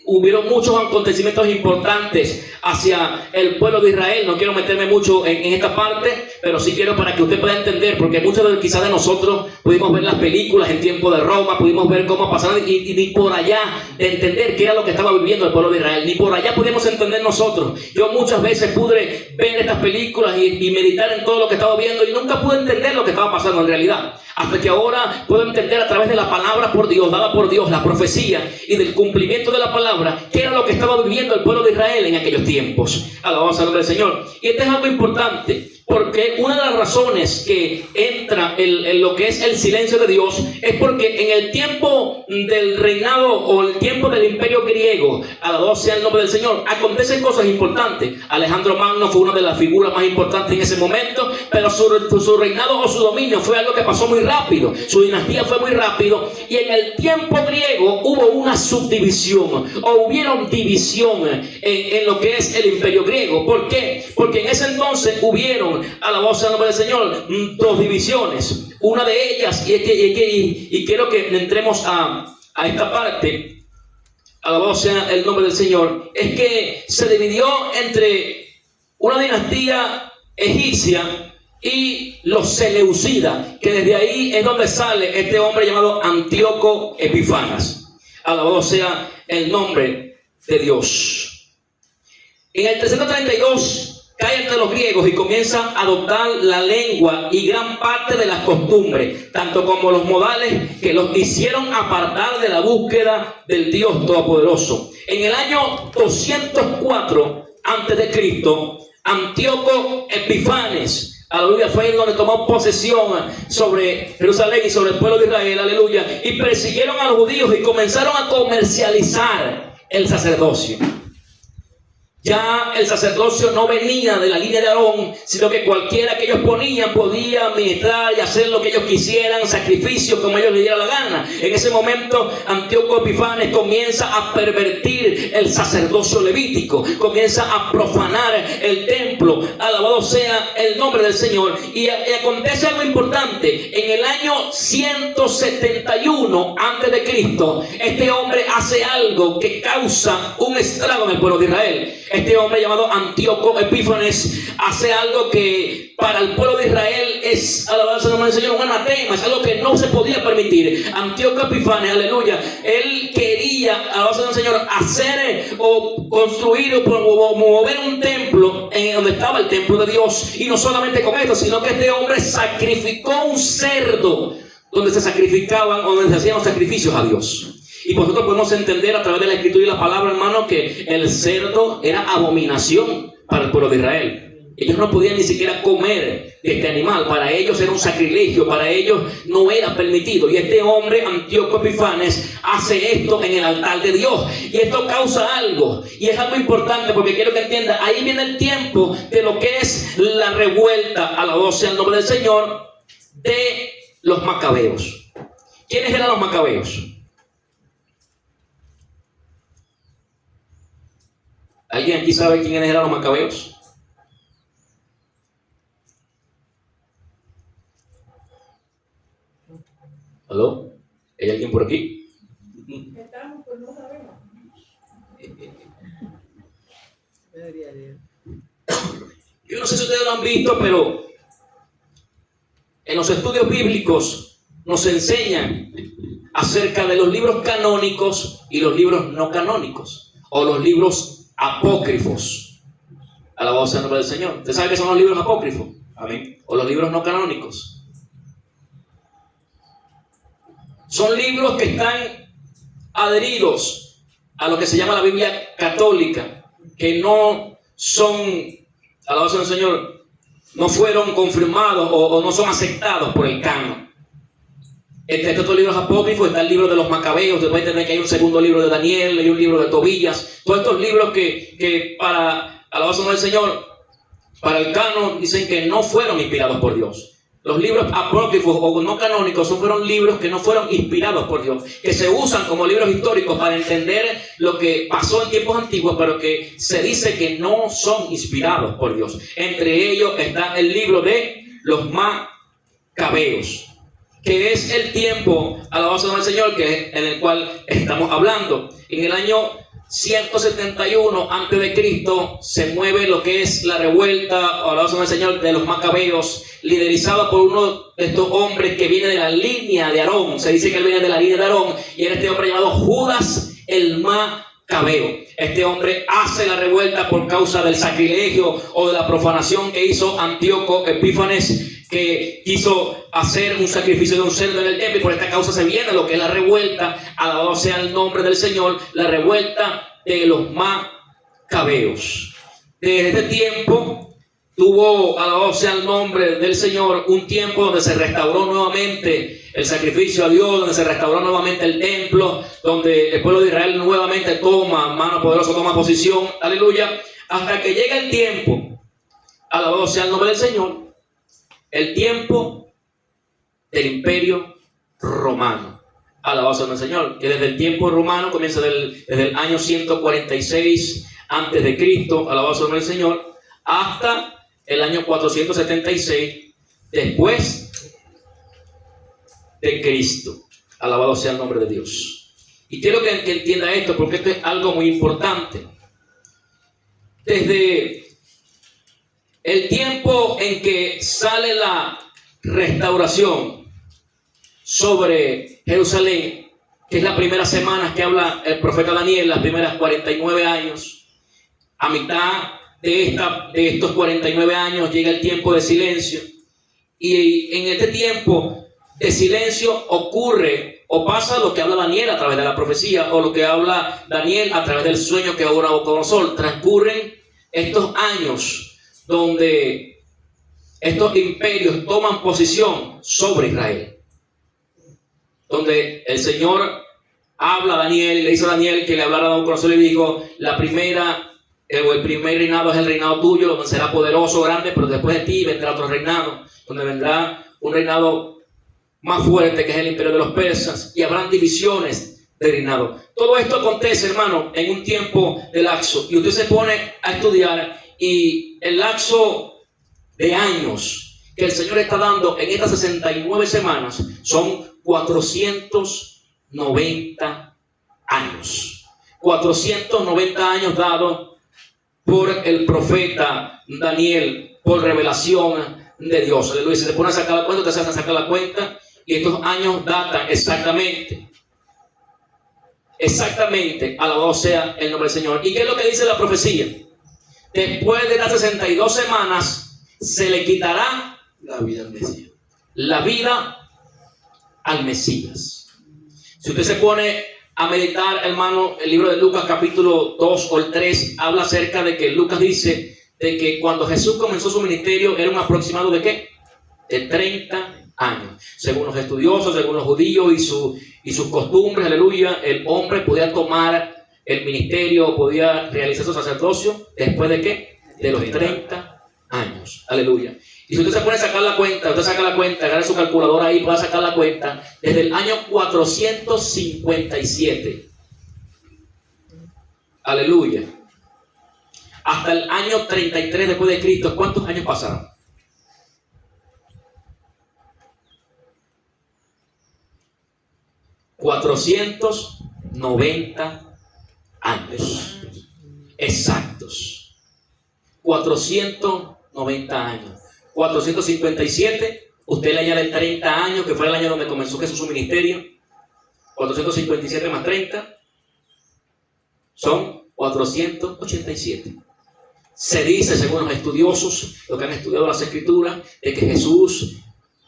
A: hubieron muchos acontecimientos importantes hacia el pueblo de Israel. No quiero meterme mucho en esta parte, pero sí quiero para que usted pueda entender, porque muchos quizás de nosotros pudimos ver las películas en tiempo de Roma, pudimos ver cómo pasaron, y ni por allá de entender qué era lo que estaba viviendo el pueblo de Israel, ni por allá pudimos entender nosotros. Yo muchas veces pude ver estas películas y meditar en todo lo que estaba viendo, y nunca pude entender lo que estaba pasando en realidad, hasta que ahora puedo entender a través de la palabra por Dios, dada por Dios, la profecía y del cumplimiento de la palabra, qué era lo que estaba viviendo el pueblo de Israel en aquellos tiempos. Alabado sea el nombre del Señor. Y este es algo importante, porque una de las razones que entra en lo que es el silencio de Dios es porque en el tiempo del reinado o el tiempo del imperio griego, alabado sea el nombre del Señor, acontecen cosas importantes. Alejandro Magno fue una de las figuras más importantes en ese momento, pero su reinado o su dominio fue algo que pasó muy rápido. Su dinastía fue muy rápido, y en el tiempo griego hubo una subdivisión o hubieron división en lo que es el imperio griego. ¿Por qué? Porque en ese entonces hubieron, alabado sea el nombre del Señor, dos divisiones. Una de ellas, y quiero que entremos a esta parte, alabado sea el nombre del Señor, es que se dividió entre una dinastía egipcia y los seleucidas, que desde ahí es donde sale este hombre llamado Antíoco Epifanes. Alabado sea el nombre de Dios. En el 332 cae entre los griegos y comienza a adoptar la lengua y gran parte de las costumbres, tanto como los modales, que los hicieron apartar de la búsqueda del Dios Todopoderoso. En el año 204 a.C., Antíoco Epifanes, aleluya, fue donde tomó posesión sobre Jerusalén y sobre el pueblo de Israel, aleluya, y persiguieron a los judíos y comenzaron a comercializar el sacerdocio. Ya el sacerdocio no venía de la línea de Aarón, sino que cualquiera que ellos ponían podía administrar y hacer lo que ellos quisieran, sacrificios como ellos les diera la gana. En ese momento Antíoco Epifanes comienza a pervertir el sacerdocio levítico, comienza a profanar el templo, alabado sea el nombre del Señor. Y acontece algo importante. En el año 171 a.C., este hombre hace algo que causa un estrago en el pueblo de Israel. Este hombre llamado Antíoco Epífanes hace algo que para el pueblo de Israel es, alabado sea el nombre del Señor, un anatema, es algo que no se podía permitir. Antíoco Epífanes, aleluya, él quería, alabado sea el Señor, hacer o construir o mover un templo en donde estaba el templo de Dios. Y no solamente con esto, sino que este hombre sacrificó un cerdo donde se sacrificaban, donde se hacían los sacrificios a Dios. Y nosotros podemos entender a través de la escritura y la palabra, hermano, que el cerdo era abominación para el pueblo de Israel. Ellos no podían ni siquiera comer de este animal. Para ellos era un sacrilegio, para ellos no era permitido. Y este hombre, Antíoco Epifanes, hace esto en el altar de Dios. Y esto causa algo. Y es algo importante porque quiero que entienda. Ahí viene el tiempo de lo que es la revuelta, alabado sea el nombre del Señor, de los macabeos. ¿Quiénes eran los macabeos? ¿Alguien aquí sabe quiénes eran los macabeos? ¿Aló? ¿Hay alguien por aquí?
B: Estamos, pues no sabemos.
A: Yo no sé si ustedes lo han visto, pero en los estudios bíblicos nos enseñan acerca de los libros canónicos y los libros no canónicos, o los libros apócrifos. Alabado sea el nombre del Señor. ¿Usted sabe qué son los libros apócrifos? Amén. O los libros no canónicos. Son libros que están adheridos a lo que se llama la Biblia católica, que no son, alabado sea el Señor, no fueron confirmados o no son aceptados por el canon. Entre estos libros apócrifos está el libro de los macabeos. Después tener que hay un segundo libro de Daniel, hay un libro de Tobías. Todos estos libros que para, alabado sea el Señor, para el canon dicen que no fueron inspirados por Dios. Los libros apócrifos o no canónicos fueron libros que no fueron inspirados por Dios, que se usan como libros históricos para entender lo que pasó en tiempos antiguos, pero que se dice que no son inspirados por Dios. Entre ellos está el libro de los Macabeos, que es el tiempo, alabado sea el Señor, en el cual estamos hablando. En el año 171 antes de Cristo se mueve lo que es la revuelta, alabado sea el Señor, de los Macabeos, liderizada por uno de estos hombres que viene de la línea de Aarón. Se dice que él viene de la línea de Aarón, y era este hombre llamado Judas el Macabeo. Este hombre hace la revuelta por causa del sacrilegio o de la profanación que hizo Antíoco Epífanes, que quiso hacer un sacrificio de un cerdo en el templo, y por esta causa se viene lo que es la revuelta, alabado sea el nombre del Señor, la revuelta de los Macabeos. Desde este tiempo tuvo, alabado sea el nombre del Señor, un tiempo donde se restauró nuevamente el sacrificio a Dios, donde se restauró nuevamente el templo, donde el pueblo de Israel nuevamente toma, mano poderosa, toma posición, aleluya, hasta que llega el tiempo, alabado sea el nombre del Señor, el tiempo del Imperio Romano. Alabado sea el Señor, que desde el tiempo romano comienza desde el año 146 antes de Cristo, alabado sea el Señor, hasta el año 476 después de Cristo. Alabado sea el nombre de Dios. Y quiero que entienda esto, porque esto es algo muy importante. Desde el tiempo en que sale la restauración sobre Jerusalén, que es la primera semana que habla el profeta Daniel, las primeras 49 años, a mitad de estos 49 años llega el tiempo de silencio, y en este tiempo de silencio ocurre o pasa lo que habla Daniel a través de la profecía, o lo que habla Daniel a través del sueño que ahora Nabucodonosor. Transcurren estos años donde estos imperios toman posición sobre Israel, donde el Señor habla a Daniel y le dice a Daniel que le hablara a Nabucodonosor y le dijo: el primer reinado es el reinado tuyo, donde será poderoso, grande, pero después de ti vendrá otro reinado, donde vendrá un reinado más fuerte, que es el imperio de los persas, y habrán divisiones de reinado. Todo esto acontece, hermano, en un tiempo de lapso, y usted se pone a estudiar, y el lapso de años que el Señor está dando en estas 69 semanas son 490 años. 490 años dados por el profeta Daniel, por revelación de Dios. Aleluya. Si se pone a sacar la cuenta, usted se saca la cuenta, y estos años datan exactamente, alabado sea el nombre del Señor. ¿Y qué es lo que dice la profecía? Después de las 62 semanas se le quitará
C: la vida al Mesías.
A: La vida al Mesías. Si usted se pone a meditar, hermano, el libro de Lucas capítulo 2 o el 3 habla acerca de que Lucas dice de que cuando Jesús comenzó su ministerio era un aproximado de ¿qué? De 30 años. Según los estudiosos, según los judíos y sus costumbres, aleluya, el hombre podía tomar el ministerio, podía realizar su sacerdocio después de ¿qué? De los 30 años. Aleluya. Y si usted se pone a sacar la cuenta, agarra su calculadora ahí, puede sacar la cuenta, desde el año 457. Aleluya. Hasta el año 33 después de Cristo, ¿cuántos años pasaron? 490 años. Exactos. 490 años. 457, usted le añade 30 años, que fue el año donde comenzó Jesús su ministerio. 457 más 30 son 487. Se dice, según los estudiosos, los que han estudiado las Escrituras, de que Jesús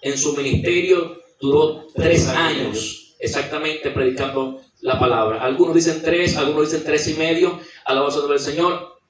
A: en su ministerio duró 3 años exactamente predicando la palabra. Algunos dicen 3, algunos dicen 3 y medio, alabado sea el Señor.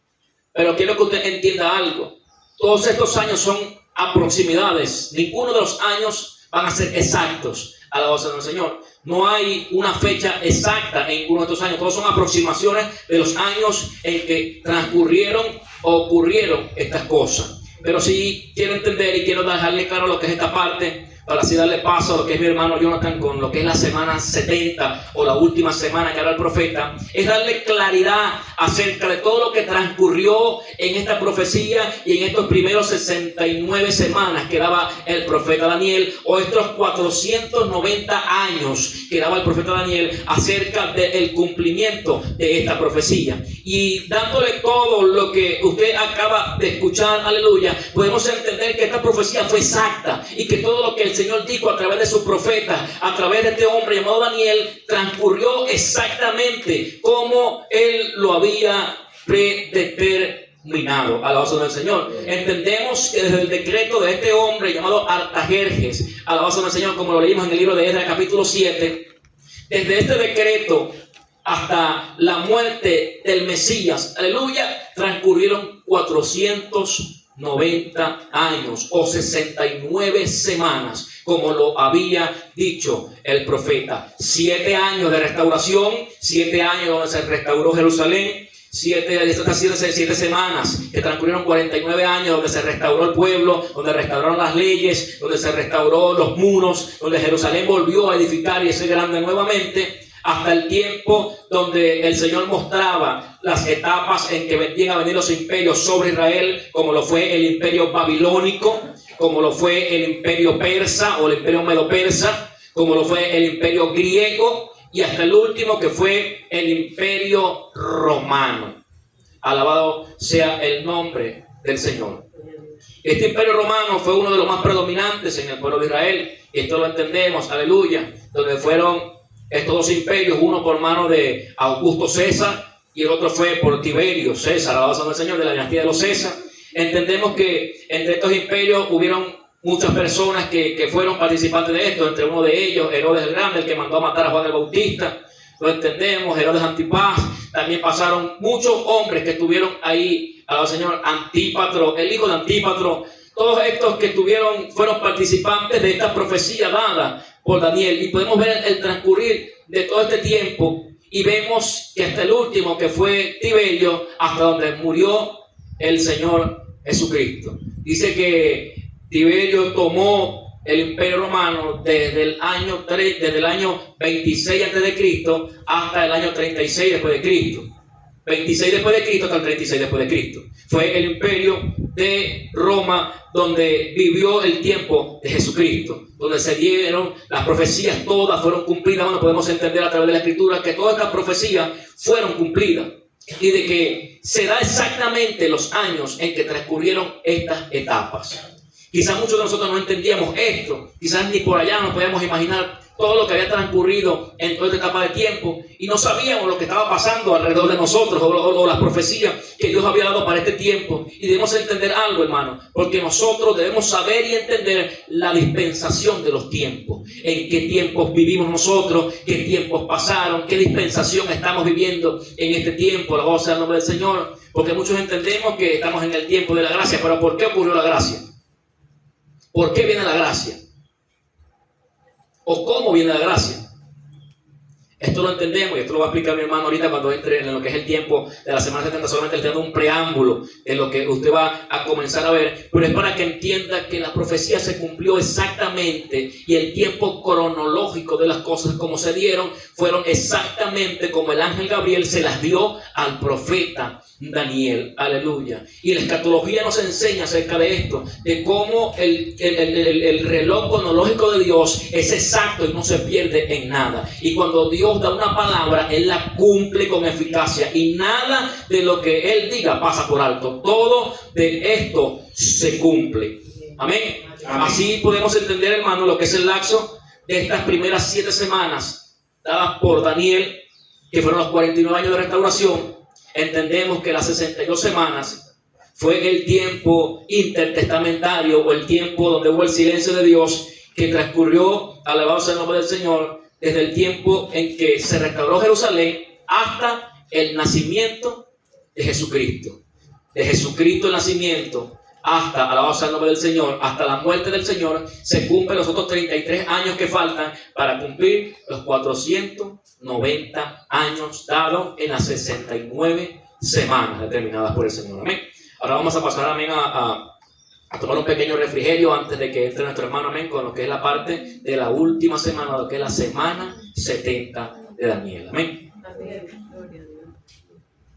A: Pero quiero que usted entienda algo. Todos estos años son aproximidades. Ninguno de los años van a ser exactos. Alabado sea el Señor. No hay una fecha exacta en ninguno de estos años. Todos son aproximaciones de los años en que transcurrieron o ocurrieron estas cosas. pero sí quiero entender y quiero dejarle claro lo que es esta parte, para así darle paso a lo que es mi hermano Jonathan con lo que es la semana 70 o la última semana que habla el profeta. Es darle claridad acerca de todo lo que transcurrió en esta profecía y en estos primeros 69 semanas que daba el profeta Daniel, o estos 490 años que daba el profeta Daniel acerca del cumplimiento de esta profecía. Y dándole todo lo que usted acaba de escuchar, aleluya, podemos entender que esta profecía fue exacta y que todo lo que el Señor dijo a través de sus profetas, a través de este hombre llamado Daniel, transcurrió exactamente como él lo había predeterminado. Alabanza del Señor. Entendemos que desde el decreto de este hombre llamado Artajerjes, alabanza del Señor, como lo leímos en el libro de Esdras capítulo 7, desde este decreto hasta la muerte del Mesías, aleluya, transcurrieron 490 años o 69 semanas, como lo había dicho el profeta. 7 años de restauración, 7 años donde se restauró Jerusalén, 7 semanas que transcurrieron 49 años donde se restauró el pueblo, donde restauraron las leyes, donde se restauró los muros, donde Jerusalén volvió a edificar y ser grande nuevamente, hasta el tiempo donde el Señor mostraba las etapas en que vendían a venir los imperios sobre Israel, como lo fue el imperio babilónico, como lo fue el imperio persa o el imperio medo-persa, como lo fue el imperio griego, y hasta el último que fue el imperio romano. Alabado sea el nombre del Señor. Este imperio romano fue uno de los más predominantes en el pueblo de Israel, y esto lo entendemos, aleluya, donde fueron estos dos imperios, uno por mano de Augusto César y el otro fue por Tiberio César, alabado sea el Señor, de la dinastía de los César. Entendemos que entre estos imperios hubieron muchas personas que fueron participantes de esto, entre uno de ellos Herodes el Grande, el que mandó a matar a Juan el Bautista, lo entendemos, Herodes Antipas. También pasaron muchos hombres que estuvieron ahí, alabado sea el Señor, Antípatro, el hijo de Antípatro. Todos estos que fueron participantes de esta profecía dada por Daniel, y podemos ver el transcurrir de todo este tiempo y vemos que hasta el último, que fue Tiberio, hasta donde murió el Señor Jesucristo. Dice que Tiberio tomó el imperio romano desde el año 26 a.C. hasta el año 36 después de Cristo. 26 después de Cristo hasta el 36 después de Cristo. Fue el imperio de Roma donde vivió el tiempo de Jesucristo, donde se dieron las profecías, todas fueron cumplidas. Bueno, podemos entender a través de la Escritura que todas estas profecías fueron cumplidas y de que se da exactamente los años en que transcurrieron estas etapas. Quizás muchos de nosotros no entendíamos esto, quizás ni por allá nos podíamos imaginar todo lo que había transcurrido en toda esta etapa de tiempo y no sabíamos lo que estaba pasando alrededor de nosotros o las profecías que Dios había dado para este tiempo. Y debemos entender algo, hermano, porque nosotros debemos saber y entender la dispensación de los tiempos, en qué tiempos vivimos nosotros, qué tiempos pasaron, qué dispensación estamos viviendo en este tiempo. Alabado sea el nombre del Señor, porque muchos entendemos que estamos en el tiempo de la gracia. Pero ¿por qué ocurrió la gracia? ¿Por qué viene la gracia? ¿O cómo viene la gracia? Esto lo entendemos y esto lo va a explicar mi hermano ahorita cuando entre en lo que es el tiempo de la semana 70. Solamente le estoy dando un preámbulo de lo que usted va a comenzar a ver, pero es para que entienda que la profecía se cumplió exactamente y el tiempo cronológico de las cosas como se dieron fueron exactamente como el ángel Gabriel se las dio al profeta Daniel. Aleluya. Y la escatología nos enseña acerca de esto, de cómo el reloj cronológico de Dios es exacto y no se pierde en nada. Y cuando Dios da una palabra, Él la cumple con eficacia y nada de lo que Él diga pasa por alto. Todo de esto se cumple. Amén. Amén. Así podemos entender, hermano, lo que es el lapso de estas primeras 7 semanas dadas por Daniel, que fueron los 49 años de restauración. Entendemos que las 62 semanas fue el tiempo intertestamentario o el tiempo donde hubo el silencio de Dios que transcurrió, alabado sea el nombre del Señor, desde el tiempo en que se restauró Jerusalén hasta el nacimiento de Jesucristo. De Jesucristo el nacimiento hasta, alabado sea el nombre del Señor, hasta la muerte del Señor, se cumplen los otros 33 años que faltan para cumplir los 490 años dados en las 69 semanas determinadas por el Señor. Amén. Ahora vamos a pasar, amén, a a tomar un pequeño refrigerio antes de que entre nuestro hermano, amén, con lo que es la parte de la última semana, lo que es la semana 70 de Daniel. Amén.
B: Amén. Gloria a Dios.